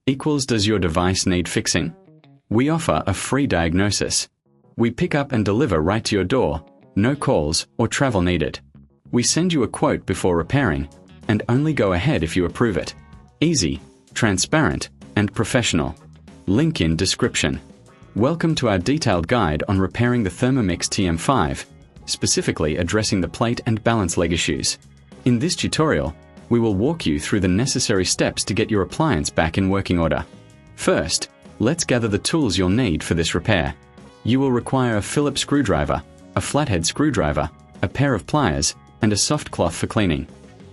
equals does your device need fixing? We offer a free diagnosis. We pick up and deliver right to your door, no calls or travel needed. We send you a quote before repairing, and only go ahead if you approve it. Easy, transparent, and professional. Link in description. Welcome to our detailed guide on repairing the Thermomix TM5, specifically addressing the plate and balance leg issues. In this tutorial, we will walk you through the necessary steps to get your appliance back in working order. First, let's gather the tools you'll need for this repair. You will require a Phillips screwdriver, a flathead screwdriver, a pair of pliers, and a soft cloth for cleaning.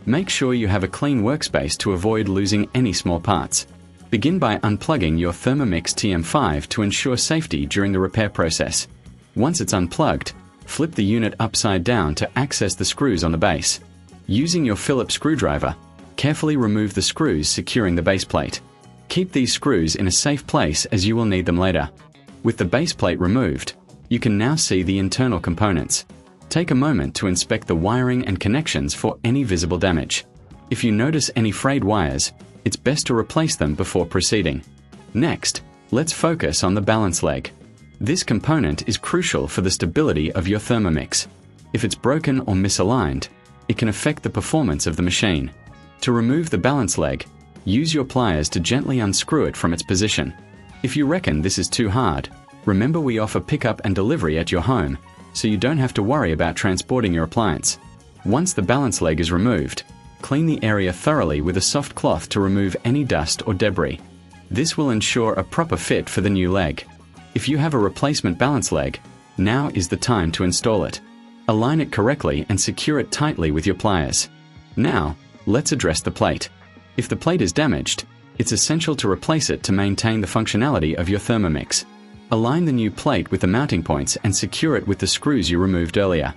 Make sure you have a clean workspace to avoid losing any small parts. Begin by unplugging your Thermomix TM5 to ensure safety during the repair process. Once it's unplugged, flip the unit upside down to access the screws on the base. Using your Phillips screwdriver, carefully remove the screws securing the base plate. Keep these screws in a safe place as you will need them later. With the base plate removed, you can now see the internal components. Take a moment to inspect the wiring and connections for any visible damage. If you notice any frayed wires, it's best to replace them before proceeding. Next, let's focus on the balance leg. This component is crucial for the stability of your Thermomix. If it's broken or misaligned, it can affect the performance of the machine. To remove the balance leg, use your pliers to gently unscrew it from its position. If you reckon this is too hard, remember we offer pickup and delivery at your home, so you don't have to worry about transporting your appliance. Once the balance leg is removed, clean the area thoroughly with a soft cloth to remove any dust or debris. This will ensure a proper fit for the new leg. If you have a replacement balance leg, now is the time to install it. Align it correctly and secure it tightly with your pliers. Now, let's address the plate. If the plate is damaged, it's essential to replace it to maintain the functionality of your Thermomix. Align the new plate with the mounting points and secure it with the screws you removed earlier.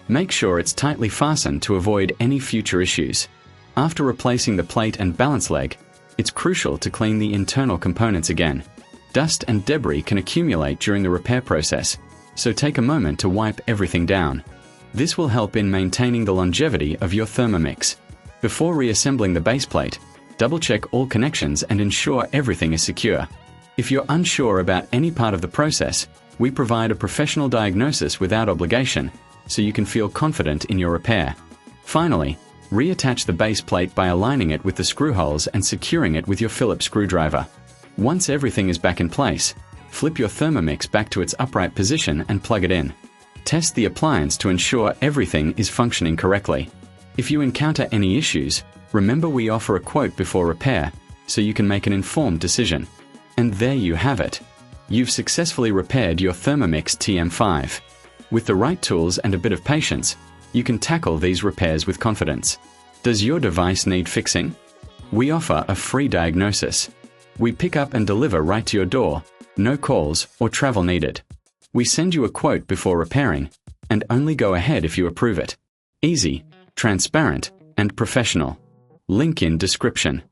Make sure it's tightly fastened to avoid any future issues. After replacing the plate and balance leg, it's crucial to clean the internal components again. Dust and debris can accumulate during the repair process, so take a moment to wipe everything down. This will help in maintaining the longevity of your Thermomix. Before reassembling the base plate, double-check all connections and ensure everything is secure. If you're unsure about any part of the process, we provide a professional diagnosis without obligation, so you can feel confident in your repair. Finally, reattach the base plate by aligning it with the screw holes and securing it with your Phillips screwdriver. Once everything is back in place, flip your Thermomix back to its upright position and plug it in. Test the appliance to ensure everything is functioning correctly. If you encounter any issues, remember we offer a quote before repair, so you can make an informed decision. And there you have it. You've successfully repaired your Thermomix TM5. With the right tools and a bit of patience, you can tackle these repairs with confidence. Does your device need fixing? We offer a free diagnosis. We pick up and deliver right to your door, no calls or travel needed. We send you a quote before repairing, and only go ahead if you approve it. Easy, transparent, and professional. Link in description.